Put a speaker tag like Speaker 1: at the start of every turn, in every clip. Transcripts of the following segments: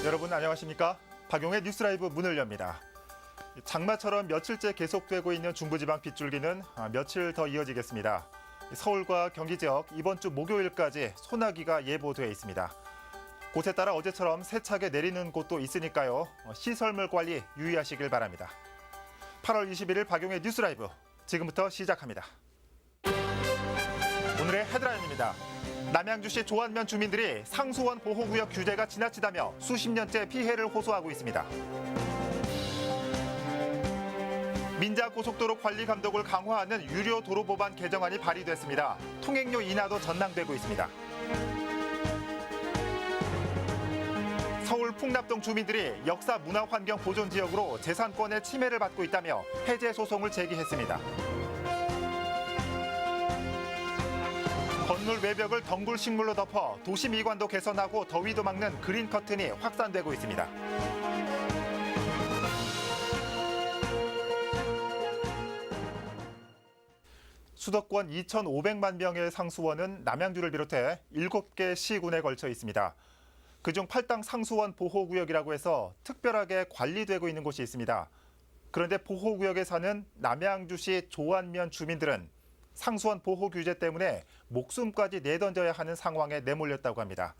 Speaker 1: 여러분 안녕하십니까? 박용의 뉴스라이브 문을 엽니다. 장마처럼 며칠째 계속되고 있는 중부지방 빗줄기는 며칠 더 이어지겠습니다. 서울과 경기 지역 이번 주 목요일까지 소나기가 예보돼 있습니다. 곳에 따라 어제처럼 세차게 내리는 곳도 있으니까요. 시설물 관리 유의하시길 바랍니다. 8월 21일 박용의 뉴스라이브 지금부터 시작합니다. 오늘의 헤드라인입니다. 남양주시 조안면 주민들이 상수원 보호구역 규제가 지나치다며 수십 년째 피해를 호소하고 있습니다. 민자고속도로 관리 감독을 강화하는 유료 도로 법안 개정안이 발의됐습니다. 통행료 인하도 전망되고 있습니다. 서울 풍납동 주민들이 역사 문화환경 보존 지역으로 재산권의 침해를 받고 있다며 해제 소송을 제기했습니다. 건물 외벽을 덩굴 식물로 덮어 도시 미관도 개선하고 더위도 막는 그린 커튼이 확산되고 있습니다. 수도권 2,500만 명의 상수원은 남양주를 비롯해 7개 시군에 걸쳐 있습니다. 그중 8당 상수원 보호구역이라고 해서 특별하게 관리되고 있는 곳이 있습니다. 그런데 보호구역에 사는 남양주시 조안면 주민들은 상수원 보호 규제 때문에 목숨까지 내던져야 하는 상황에 내몰렸다고 합니다.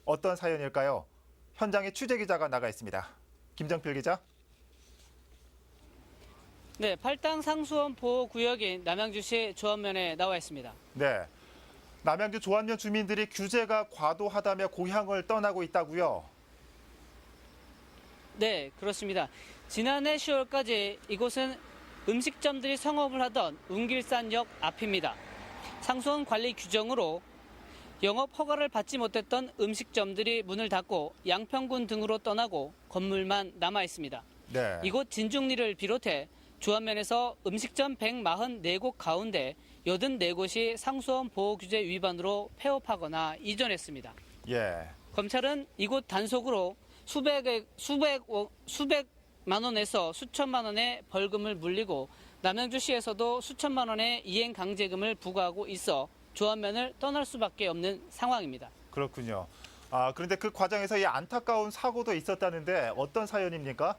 Speaker 1: 어떤 사연일까요? 현장에 취재기자가 나가 있습니다. 김정필 기자.
Speaker 2: 네, 8당 상수원 보호구역인 남양주시 조안면에 나와 있습니다.
Speaker 1: 네, 남양주 조안면 주민들이 규제가 과도하다며 고향을 떠나고 있다고요?
Speaker 2: 네, 그렇습니다. 지난해 10월까지 이곳은 음식점들이 성업을 하던 운길산역 앞입니다. 상수원 관리 규정으로 영업 허가를 받지 못했던 음식점들이 문을 닫고 양평군 등으로 떠나고 건물만 남아 있습니다.
Speaker 1: 네.
Speaker 2: 이곳 진중리를 비롯해 조안면에서 음식점 144곳 가운데 84곳이 상수원 보호규제 위반으로 폐업하거나 이전했습니다.
Speaker 1: 예.
Speaker 2: 검찰은 이곳 단속으로 수백만 원에서 수천만 원의 벌금을 물리고 남양주시에서도 수천만 원의 이행 강제금을 부과하고 있어 조안면을 떠날 수밖에 없는 상황입니다.
Speaker 1: 그렇군요. 그런데 그 과정에서 이 안타까운 사고도 있었다는데 어떤 사연입니까?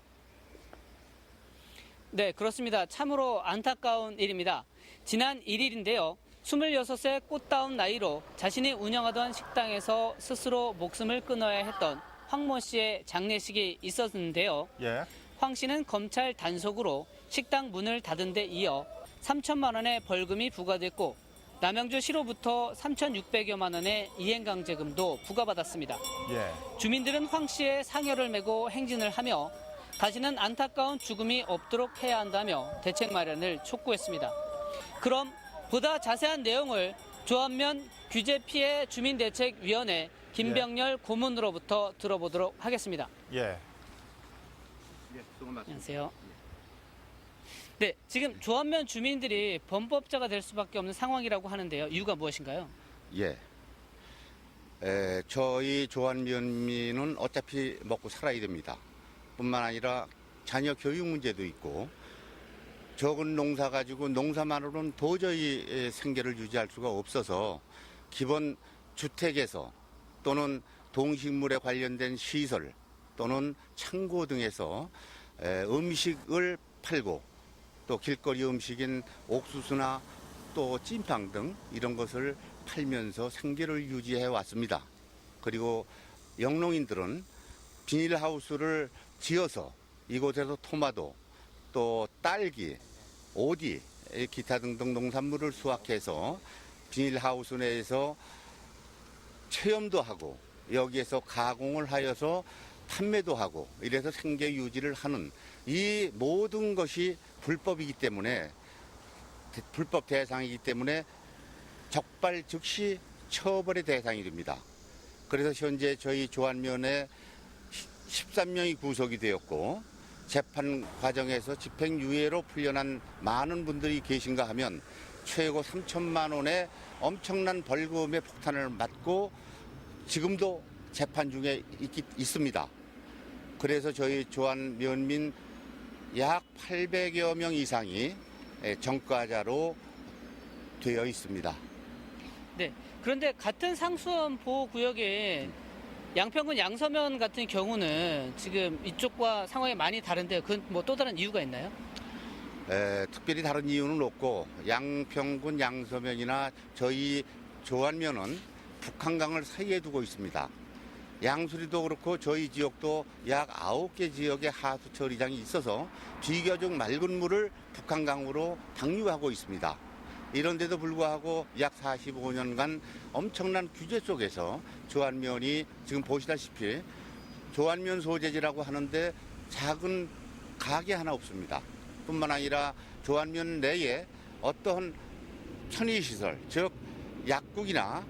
Speaker 2: 네, 그렇습니다. 참으로 안타까운 일입니다. 지난 1일인데요. 26세 꽃다운 나이로 자신이 운영하던 식당에서 스스로 목숨을 끊어야 했던 황모 씨의 장례식이 있었는데요.
Speaker 1: 예.
Speaker 2: 황 씨는 검찰 단속으로 식당 문을 닫은 데 이어 3천만 원의 벌금이 부과됐고 남양주시로부터 3,600여만 원의 이행강제금도 부과받았습니다.
Speaker 1: 예.
Speaker 2: 주민들은 황 씨의 상여를 메고 행진을 하며 다시는 안타까운 죽음이 없도록 해야 한다며 대책 마련을 촉구했습니다. 그럼 보다 자세한 내용을 조안면 규제피해 주민대책위원회 김병렬 고문으로부터 들어보도록 하겠습니다.
Speaker 1: 예.
Speaker 2: 안녕하세요. 네, 지금 조안면 주민들이 범법자가 될 수밖에 없는 상황이라고 하는데요. 이유가 무엇인가요?
Speaker 3: 예. 저희 조안면민은 어차피 먹고 살아야 됩니다. 뿐만 아니라 자녀 교육 문제도 있고 적은 농사 가지고 농사만으로는 도저히 생계를 유지할 수가 없어서 기본 주택에서 또는 동식물에 관련된 시설 또는 창고 등에서 음식을 팔고 또 길거리 음식인 옥수수나 또 찐빵 등 이런 것을 팔면서 생계를 유지해 왔습니다. 그리고 영농인들은 비닐하우스를 지어서 이곳에서 토마토, 또 딸기, 오디, 기타 등등 농산물을 수확해서 비닐하우스 내에서 체험도 하고 여기에서 가공을 하여서 판매도 하고 이래서 생계 유지를 하는 이 모든 것이 불법이기 때문에 불법 대상이기 때문에 적발 즉시 처벌의 대상이 됩니다. 그래서 현재 저희 조안면에 13명이 구속이 되었고 재판 과정에서 집행유예로 풀려난 많은 분들이 계신가 하면 최고 3천만 원의 엄청난 벌금의 폭탄을 맞고 지금도 재판 중에 있습니다. 그래서 저희 조안면민 약 800여 명 이상이 전과자로 되어 있습니다.
Speaker 2: 네. 그런데 같은 상수원 보호구역에 양평군 양서면 같은 경우는 지금 이쪽과 상황이 많이 다른데 그건 뭐 또 다른 이유가 있나요?
Speaker 3: 특별히 다른 이유는 없고 양평군 양서면이나 저희 조안면은 북한강을 사이에 두고 있습니다. 양수리도 그렇고 저희 지역도 약 9개 지역의 하수 처리장이 있어서 비교적 맑은 물을 북한강으로 방류하고 있습니다. 이런데도 불구하고 약 45년간 엄청난 규제 속에서 조안면이 지금 보시다시피 조안면 소재지라고 하는데 작은 가게 하나 없습니다. 뿐만 아니라 조안면 내에 어떠한 편의시설, 즉 약국이나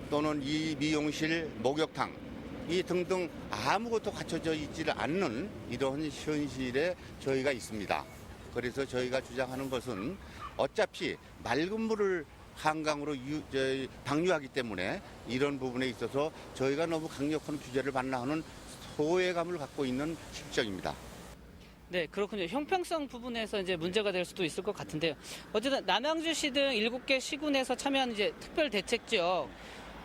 Speaker 3: 또는 이 미용실, 목욕탕 이 등등 아무것도 갖춰져 있지를 않는 이러한 현실에 저희가 있습니다. 그래서 저희가 주장하는 것은 어차피 맑은 물을 한강으로 방류하기 때문에 이런 부분에 있어서 저희가 너무 강력한 규제를 받나 하는 소외감을 갖고 있는 실정입니다.
Speaker 2: 네, 그렇군요. 형평성 부분에서 이제 문제가 될 수도 있을 것 같은데요. 어쨌든 남양주시 등 7개 시군에서 참여한 이제 특별 대책 지역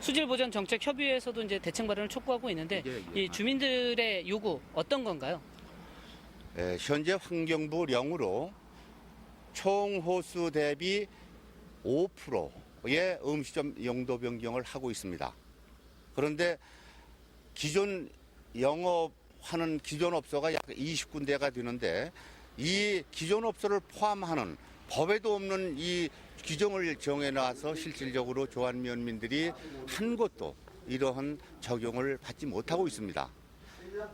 Speaker 2: 수질 보전 정책 협의회에서도 이제 대책 마련을 촉구하고 있는데 이 주민들의 요구 어떤 건가요?
Speaker 3: 현재 환경부령으로 총 호수 대비 5%의 음식점 용도 변경을 하고 있습니다. 그런데 기존 영업하는 기존 업소가 약 20군데가 되는데 이 기존 업소를 포함하는 법에도 없는 이 규정을 정해놔서 실질적으로 조안면민들이 한 곳도 이러한 적용을 받지 못하고 있습니다.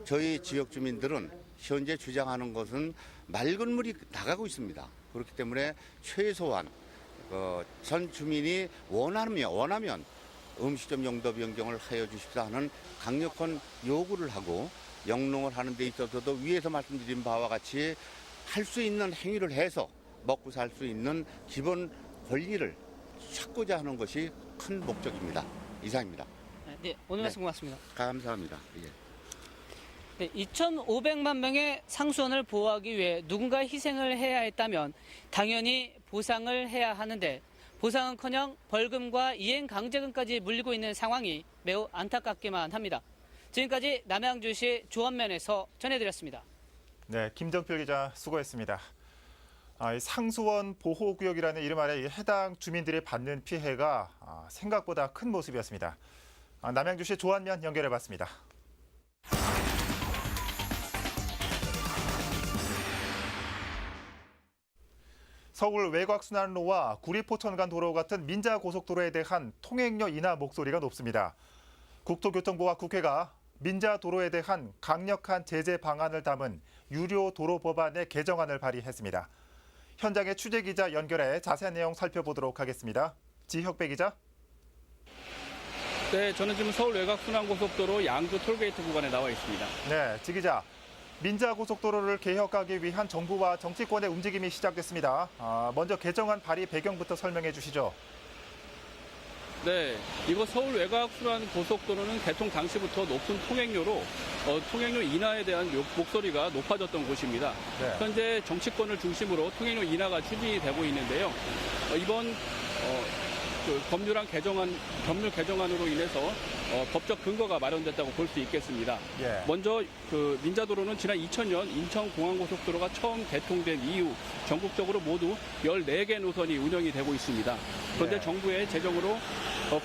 Speaker 3: 저희 지역 주민들은 현재 주장하는 것은 맑은 물이 나가고 있습니다. 그렇기 때문에 최소한 전 주민이 원하면 음식점 용도 변경을 하여 주십사 하는 강력한 요구를 하고 영농을 하는 데 있어서도 위에서 말씀드린 바와 같이 할 수 있는 행위를 해서 먹고 살 수 있는 기본 권리를 찾고자 하는 것이 큰 목적입니다. 이상입니다.
Speaker 2: 네, 오늘 말씀 고맙습니다.
Speaker 3: 감사합니다. 예.
Speaker 2: 네, 2,500만 명의 상수원을 보호하기 위해 누군가 희생을 해야 했다면 당연히 보상을 해야 하는데 보상은커녕 벌금과 이행 강제금까지 물리고 있는 상황이 매우 안타깝기만 합니다. 지금까지 남양주시 조안면에서 전해드렸습니다.
Speaker 1: 네, 김정필 기자 수고했습니다. 이 상수원 보호구역이라는 이름 아래 해당 주민들이 받는 피해가 생각보다 큰 모습이었습니다. 남양주시 조안면 연결해봤습니다. 서울 외곽순환로와 구리포천 간 도로 같은 민자고속도로에 대한 통행료 인하 목소리가 높습니다. 국토교통부와 국회가 민자도로에 대한 강력한 제재 방안을 담은 유료 도로 법안의 개정안을 발의했습니다. 현장의 취재기자 연결해 자세한 내용 살펴보도록 하겠습니다. 지혁배 기자.
Speaker 4: 네, 저는 지금 서울 외곽순환고속도로 양주 톨게이트 구간에 나와 있습니다.
Speaker 1: 네, 지 기자. 민자고속도로를 개혁하기 위한 정부와 정치권의 움직임이 시작됐습니다. 먼저 개정안 발의 배경부터 설명해 주시죠.
Speaker 4: 네, 이곳 서울 외곽순환고속도로는 개통 당시부터 높은 통행료로 통행료 인하에 대한 목소리가 높아졌던 곳입니다.
Speaker 1: 네.
Speaker 4: 현재 정치권을 중심으로 통행료 인하가 추진이 되고 있는데요. 이번 법률 개정안으로 인해서 법적 근거가 마련됐다고 볼 수 있겠습니다.
Speaker 1: 예.
Speaker 4: 먼저 민자도로는 지난 2000년 인천공항고속도로가 처음 개통된 이후 전국적으로 모두 14개 노선이 운영이 되고 있습니다. 그런데
Speaker 1: 예.
Speaker 4: 정부의 재정으로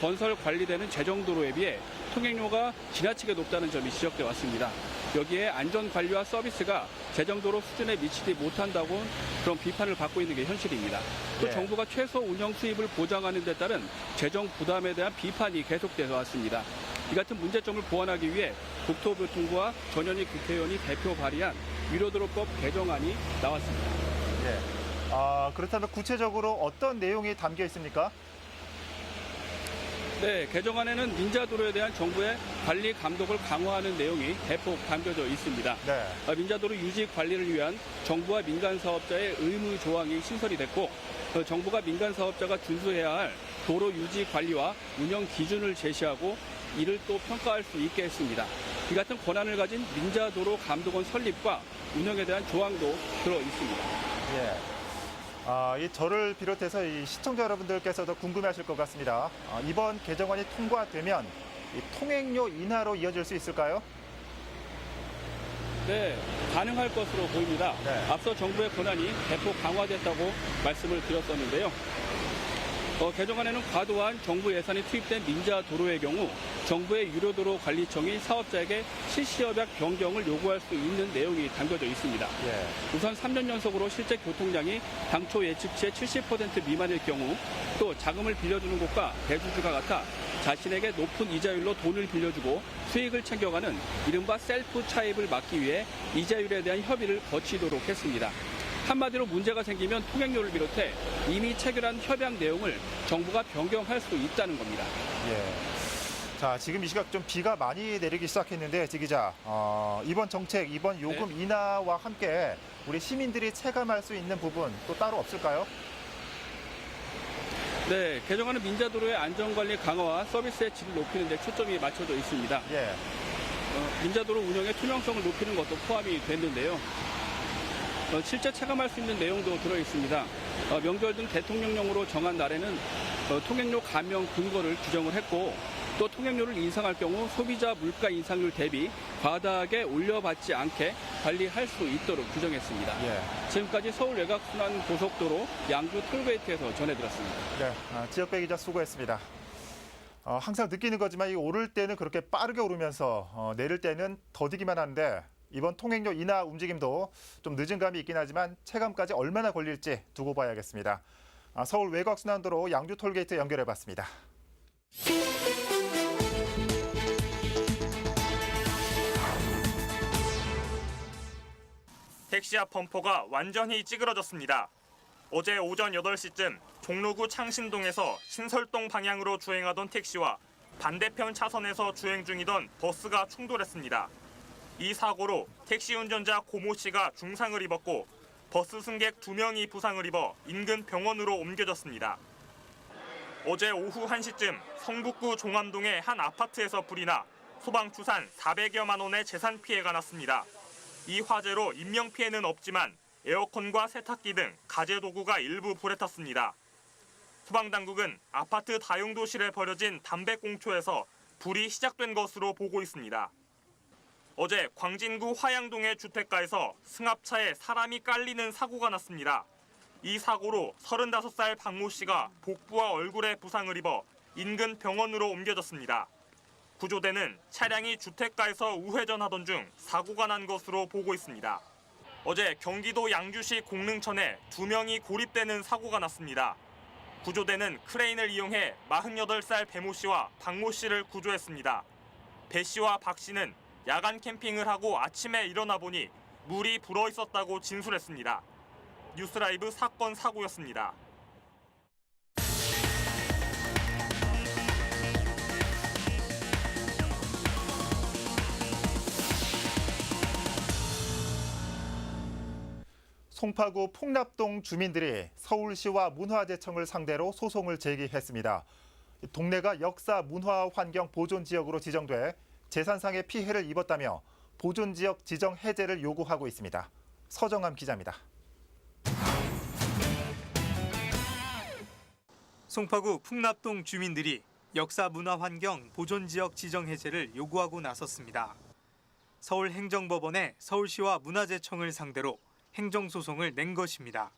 Speaker 4: 건설 관리되는 재정도로에 비해 통행료가 지나치게 높다는 점이 지적돼 왔습니다. 여기에 안전관리와 서비스가 재정도로 수준에 미치지 못한다고 그런 비판을 받고 있는 게 현실입니다. 또
Speaker 1: 예.
Speaker 4: 정부가 최소 운영 수입을 보장하는 데 따른 재정 부담에 대한 비판이 계속돼서 왔습니다. 이 같은 문제점을 보완하기 위해 국토교통부와 전현희 국회의원이 대표 발의한 유료도로법 개정안이 나왔습니다.
Speaker 1: 예. 그렇다면 구체적으로 어떤 내용이 담겨 있습니까?
Speaker 4: 네, 개정안에는 민자도로에 대한 정부의 관리 감독을 강화하는 내용이 대폭 담겨져 있습니다.
Speaker 1: 네.
Speaker 4: 민자도로 유지 관리를 위한 정부와 민간 사업자의 의무 조항이 신설이 됐고 정부가 민간 사업자가 준수해야 할 도로 유지 관리와 운영 기준을 제시하고 이를 또 평가할 수 있게 했습니다. 이 같은 권한을 가진 민자도로 감독원 설립과 운영에 대한 조항도 들어 있습니다.
Speaker 1: 예. 이 저를 비롯해서 이 시청자 여러분들께서도 궁금해하실 것 같습니다. 이번 개정안이 통과되면 이 통행료 인하로 이어질 수 있을까요?
Speaker 4: 네, 가능할 것으로 보입니다.
Speaker 1: 네.
Speaker 4: 앞서 정부의 권한이 대폭 강화됐다고 말씀을 드렸었는데요. 개정안에는 과도한 정부 예산이 투입된 민자 도로의 경우 정부의 유료도로 관리청이 사업자에게 실시협약 변경을 요구할 수 있는 내용이 담겨져 있습니다.
Speaker 1: 예.
Speaker 4: 우선 3년 연속으로 실제 교통량이 당초 예측치의 70% 미만일 경우 또 자금을 빌려주는 곳과 대주주가 같아 자신에게 높은 이자율로 돈을 빌려주고 수익을 챙겨가는 이른바 셀프 차입을 막기 위해 이자율에 대한 협의를 거치도록 했습니다. 한마디로 문제가 생기면 통행료를 비롯해 이미 체결한 협약 내용을 정부가 변경할 수 있다는 겁니다.
Speaker 1: 예. 자, 지금 이 시각 좀 비가 많이 내리기 시작했는데, 지 기자, 이번 정책, 이번 요금 인하와 함께 우리 시민들이 체감할 수 있는 부분 또 따로 없을까요?
Speaker 4: 네, 개정안은 민자도로의 안전관리 강화와 서비스의 질을 높이는 데 초점이 맞춰져 있습니다.
Speaker 1: 예.
Speaker 4: 민자도로 운영의 투명성을 높이는 것도 포함이 됐는데요. 실제 체감할 수 있는 내용도 들어있습니다. 명절 등 대통령령으로 정한 날에는 통행료 감면 근거를 규정을 했고 또 통행료를 인상할 경우 소비자 물가 인상률 대비 과다하게 올려받지 않게 관리할 수 있도록 규정했습니다.
Speaker 1: 예.
Speaker 4: 지금까지 서울 외곽순환고속도로 양주 톨게이트에서 전해드렸습니다.
Speaker 1: 네, 지역배 기자 수고했습니다. 항상 느끼는 거지만 이 오를 때는 그렇게 빠르게 오르면서 내릴 때는 더디기만 하는데 이번 통행료 인하 움직임도 좀 늦은 감이 있긴 하지만 체감까지 얼마나 걸릴지 두고 봐야겠습니다. 서울 외곽순환도로 양주 톨게이트 연결해봤습니다.
Speaker 5: 택시 앞 범퍼가 완전히 찌그러졌습니다. 어제 오전 8시쯤 종로구 창신동에서 신설동 방향으로 주행하던 택시와 반대편 차선에서 주행 중이던 버스가 충돌했습니다. 이 사고로 택시 운전자 고모 씨가 중상을 입었고 버스 승객 2명이 부상을 입어 인근 병원으로 옮겨졌습니다. 어제 오후 1시쯤 성북구 종암동의 한 아파트에서 불이 나 소방 추산 400여만 원의 재산 피해가 났습니다. 이 화재로 인명피해는 없지만 에어컨과 세탁기 등 가재도구가 일부 불에 탔습니다. 소방당국은 아파트 다용도실에 버려진 담배꽁초에서 불이 시작된 것으로 보고 있습니다. 어제 광진구 화양동의 주택가에서 승합차에 사람이 깔리는 사고가 났습니다. 이 사고로 35살 박모 씨가 복부와 얼굴에 부상을 입어 인근 병원으로 옮겨졌습니다. 구조대는 차량이 주택가에서 우회전하던 중 사고가 난 것으로 보고 있습니다. 어제 경기도 양주시 공릉천에 2명이 고립되는 사고가 났습니다. 구조대는 크레인을 이용해 48살 배모 씨와 박모 씨를 구조했습니다. 배 씨와 박 씨는 야간 캠핑을 하고 아침에 일어나 보니 물이 불어 있었다고 진술했습니다. 뉴스라이브 사건 사고였습니다.
Speaker 1: 송파구 풍납동 주민들이 서울시와 문화재청을 상대로 소송을 제기했습니다. 동네가 역사 문화 환경 보존 지역으로 지정돼 재산상의 피해를 입었다며 보존 지역 지정 해제를 요구하고 있습니다. 서정함 기자입니다.
Speaker 6: 송파구 풍납동 주민들이 역사 문화 환경 보존 지역 지정 해제를 요구하고 나섰습니다. 서울행정법원에 서울시와 문화재청을 상대로 행정소송을 낸 것입니다.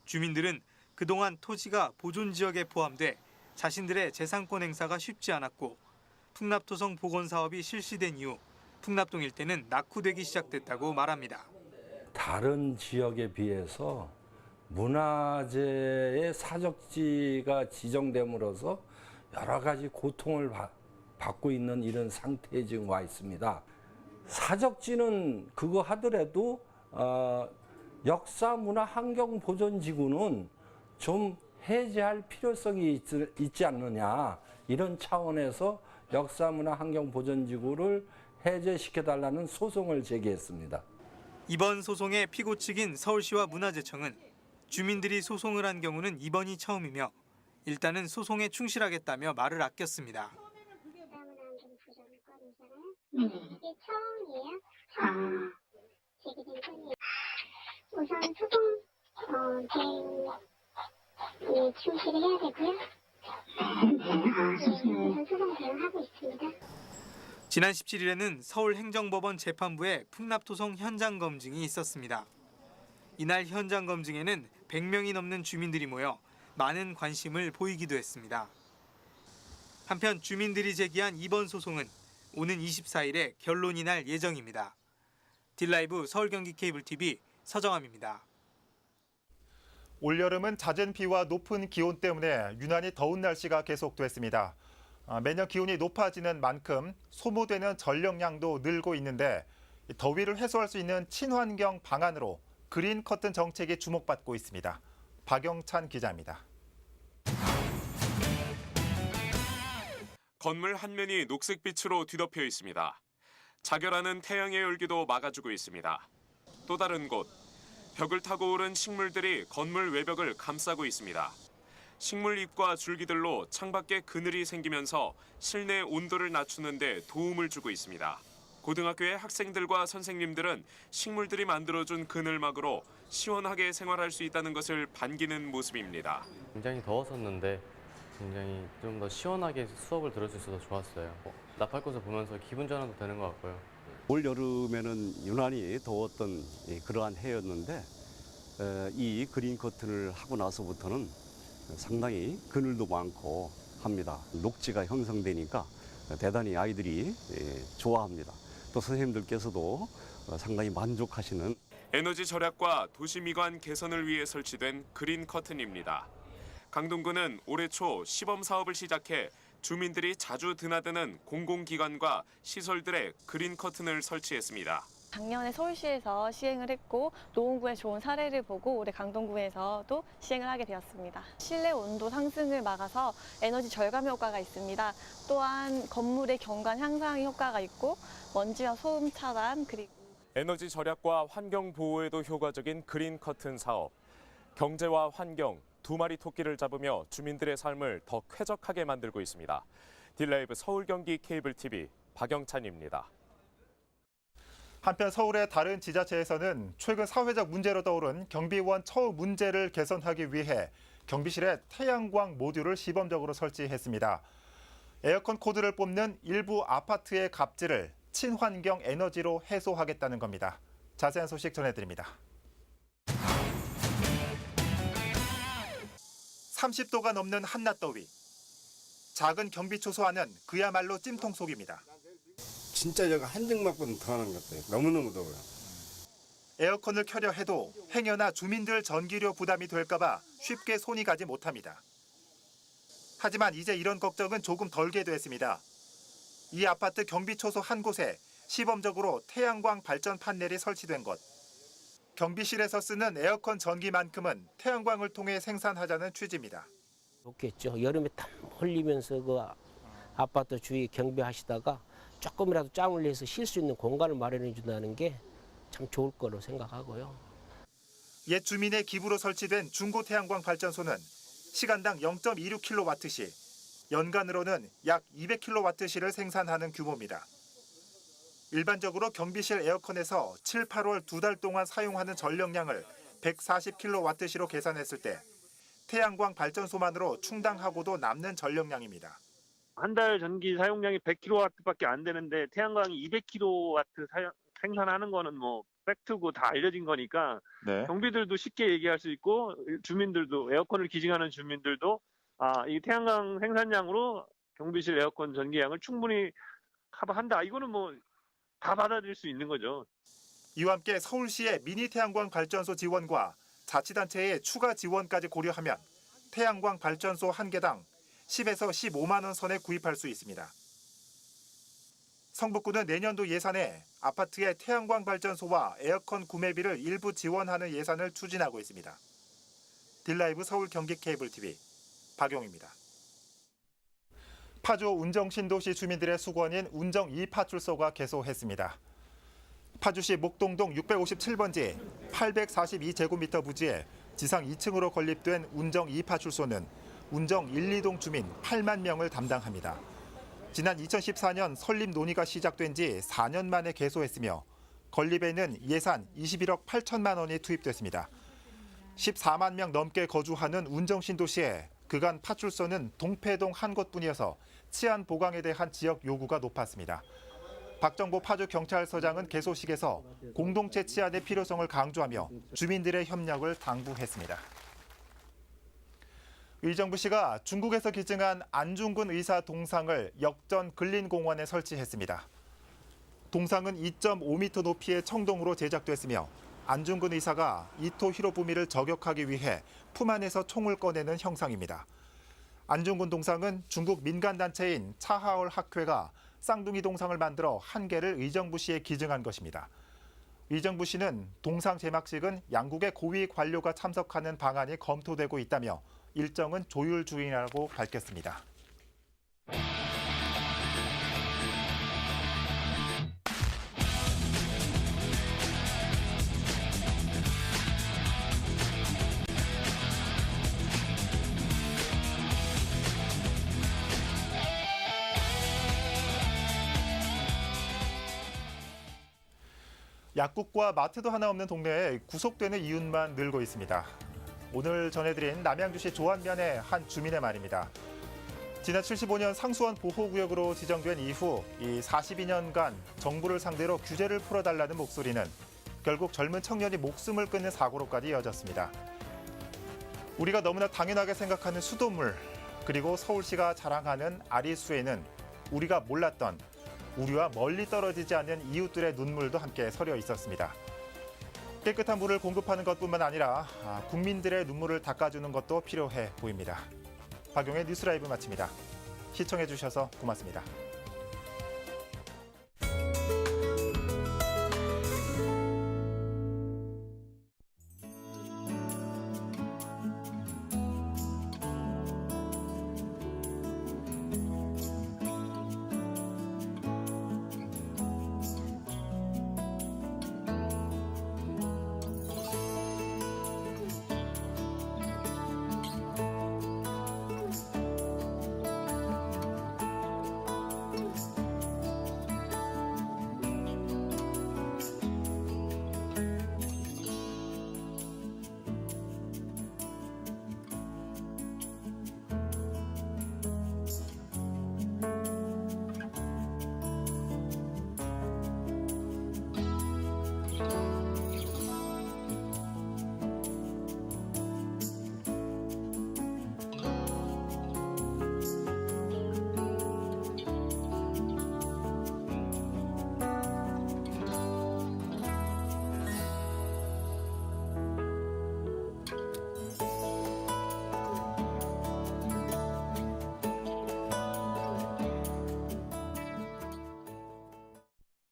Speaker 6: 주민들은 그동안 토지가 보존지역에 포함돼 자신들의 재산권 행사가 쉽지 않았고 풍납토성 복원 사업이 실시된 이후 풍납동 일대는 낙후되기 시작됐다고 말합니다.
Speaker 7: 다른 지역에 비해서 문화재의 사적지가 지정됨으로써 여러 가지 고통을 받고 있는 이런 상태에 지금 와 있습니다. 사적지는 그거 하더라도 역사 문화 환경 보존 지구는 좀 해제할 필요성이 있지 않느냐, 이런 차원에서 역사 문화 환경 보존 지구를 해제시켜달라는 소송을 제기했습니다.
Speaker 6: 이번 소송의 피고 측인 서울시와 문화재청은 주민들이 소송을 한 경우는 이번이 처음이며 일단은 소송에 충실하겠다며 말을 아꼈습니다.
Speaker 8: 이게 처음이에요? 처음 제기된 건이에요. 우선 소송 대행에 충실해야 되고요. 우선 소송 대응하고 있습니다.
Speaker 6: 지난 17일에는 서울행정법원 재판부에 풍납토성 현장 검증이 있었습니다. 이날 현장 검증에는 100명이 넘는 주민들이 모여 많은 관심을 보이기도 했습니다. 한편 주민들이 제기한 이번 소송은 오는 24일에 결론이 날 예정입니다. 딜라이브 서울 경기 케이블 TV 서정함입니다.
Speaker 1: 올여름은 잦은 비와 높은 기온 때문에 유난히 더운 날씨가 계속됐습니다. 매년 기온이 높아지는 만큼 소모되는 전력량도 늘고 있는데 더위를 해소할 수 있는 친환경 방안으로 그린 커튼 정책이 주목받고 있습니다. 박영찬 기자입니다.
Speaker 9: 건물 한 면이 녹색빛으로 뒤덮여 있습니다. 자결하는 태양의 열기도 막아주고 있습니다. 또 다른 곳, 벽을 타고 오른 식물들이 건물 외벽을 감싸고 있습니다. 식물 잎과 줄기들로 창밖에 그늘이 생기면서 실내 온도를 낮추는 데 도움을 주고 있습니다. 고등학교의 학생들과 선생님들은 식물들이 만들어준 그늘막으로 시원하게 생활할 수 있다는 것을 반기는 모습입니다.
Speaker 10: 굉장히 더웠었는데 굉장히 좀 더 시원하게 수업을 들을 수 있어서 좋았어요. 나팔꽃을 보면서 기분 전환도 되는 것 같고요.
Speaker 11: 올 여름에는 유난히 더웠던 그러한 해였는데 이 그린 커튼을 하고 나서부터는 상당히 그늘도 많고 합니다. 녹지가 형성되니까 대단히 아이들이 좋아합니다. 또 선생님들께서도 상당히 만족하시는
Speaker 9: 에너지 절약과 도시 미관 개선을 위해 설치된 그린 커튼입니다. 강동구는 올해 초 시범 사업을 시작해 주민들이 자주 드나드는 공공기관과 시설들에 그린 커튼을 설치했습니다.
Speaker 12: 작년에 서울시에서 시행을 했고 노원구의 좋은 사례를 보고 올해 강동구에서도 시행을 하게 되었습니다. 실내 온도 상승을 막아서 에너지 절감 효과가 있습니다. 또한 건물의 경관 향상 효과가 있고 먼지와 소음 차단 그리고
Speaker 9: 에너지 절약과 환경 보호에도 효과적인 그린 커튼 사업. 경제와 환경, 두 마리 토끼를 잡으며 주민들의 삶을 더 쾌적하게 만들고 있습니다. 딜라이브 서울 경기 케이블 TV 박영찬입니다.
Speaker 1: 한편 서울의 다른 지자체에서는 최근 사회적 문제로 떠오른 경비원 처우 문제를 개선하기 위해 경비실에 태양광 모듈을 시범적으로 설치했습니다. 에어컨 코드를 뽑는 일부 아파트의 갑질을 친환경 에너지로 해소하겠다는 겁니다. 자세한 소식 전해드립니다. 30도가 넘는 한낮 더위. 작은 경비초소 안은 그야말로 찜통 속입니다.
Speaker 13: 진짜 여기 한증막보다 더 하는 것 같아요. 너무너무 더워요.
Speaker 1: 에어컨을 켜려 해도 행여나 주민들 전기료 부담이 될까 봐 쉽게 손이 가지 못합니다. 하지만 이제 이런 걱정은 조금 덜게 됐습니다. 이 아파트 경비초소 한 곳에 시범적으로 태양광 발전 판넬이 설치된 것. 경비실에서 쓰는 에어컨 전기만큼은 태양광을 통해 생산하자는 취지입니다.
Speaker 14: 좋겠죠. 여름에 땀 흘리면서 그 아파트 주위 경비하시다가 조금이라도 짬을 내서 쉴 수 있는 공간을 마련해 준다는 게 참 좋을 거로 생각하고요.
Speaker 1: 옛 주민의 기부로 설치된 중고 태양광 발전소는 시간당 0.26kW시, 연간으로는 약 200kW시를 생산하는 규모입니다. 일반적으로 경비실 에어컨에서 7, 8월 2달 동안 사용하는 전력량을 140kW시로 계산했을 때 태양광 발전소만으로 충당하고도 남는 전력량입니다.
Speaker 15: 한 달 전기 사용량이 100kW밖에 안 되는데 태양광이 200kW 생산하는 거는 뭐 팩트고 다 알려진 거니까
Speaker 1: 네.
Speaker 15: 경비들도 쉽게 얘기할 수 있고 주민들도 에어컨을 기증하는 주민들도 이 태양광 생산량으로 경비실 에어컨 전기량을 충분히 커버한다. 이거는 뭐 다 받아들일 수 있는 거죠.
Speaker 1: 이와 함께 서울시의 미니 태양광 발전소 지원과 자치단체의 추가 지원까지 고려하면 태양광 발전소 한 개당 10에서 15만 원 선에 구입할 수 있습니다. 성북구는 내년도 예산에 아파트의 태양광 발전소와 에어컨 구매비를 일부 지원하는 예산을 추진하고 있습니다. 딜라이브 서울 경기 케이블 TV 박용입니다. 파주 운정신도시 주민들의 수건인 운정 2파출소가 개소했습니다. 파주시 목동동 657번지 842제곱미터 부지에 지상 2층으로 건립된 운정 2파출소는 운정 1, 2동 주민 8만 명을 담당합니다. 지난 2014년 설립 논의가 시작된 지 4년 만에 개소했으며 건립에는 예산 21억 8천만 원이 투입됐습니다. 14만 명 넘게 거주하는 운정신도시에 그간 파출소는 동패동 한 곳뿐이어서 치안 보강에 대한 지역 요구가 높았습니다. 박정보 파주경찰서장은 개소식에서 공동체 치안의 필요성을 강조하며 주민들의 협력을 당부했습니다. 의정부시가 중국에서 기증한 안중근 의사 동상을 역전 근린공원에 설치했습니다. 동상은 2.5m 높이의 청동으로 제작됐으며 안중근 의사가 이토 히로부미를 저격하기 위해 품 안에서 총을 꺼내는 형상입니다. 안중근 동상은 중국 민간단체인 차하얼 학회가 쌍둥이 동상을 만들어 한 개를 의정부시에 기증한 것입니다. 의정부시는 동상 제막식은 양국의 고위 관료가 참석하는 방안이 검토되고 있다며 일정은 조율 중이라고 밝혔습니다. 약국과 마트도 하나 없는 동네에 구속되는 이웃만 늘고 있습니다. 오늘 전해드린 남양주시 조안면의 한 주민의 말입니다. 지난 75년 상수원 보호구역으로 지정된 이후 이 42년간 정부를 상대로 규제를 풀어달라는 목소리는 결국 젊은 청년이 목숨을 끊는 사고로까지 이어졌습니다. 우리가 너무나 당연하게 생각하는 수돗물, 그리고 서울시가 자랑하는 아리수에는 우리가 몰랐던 우리와 멀리 떨어지지 않는 이웃들의 눈물도 함께 서려 있었습니다. 깨끗한 물을 공급하는 것뿐만 아니라 국민들의 눈물을 닦아주는 것도 필요해 보입니다. 박용의 뉴스라이브 마칩니다. 시청해 주셔서 고맙습니다.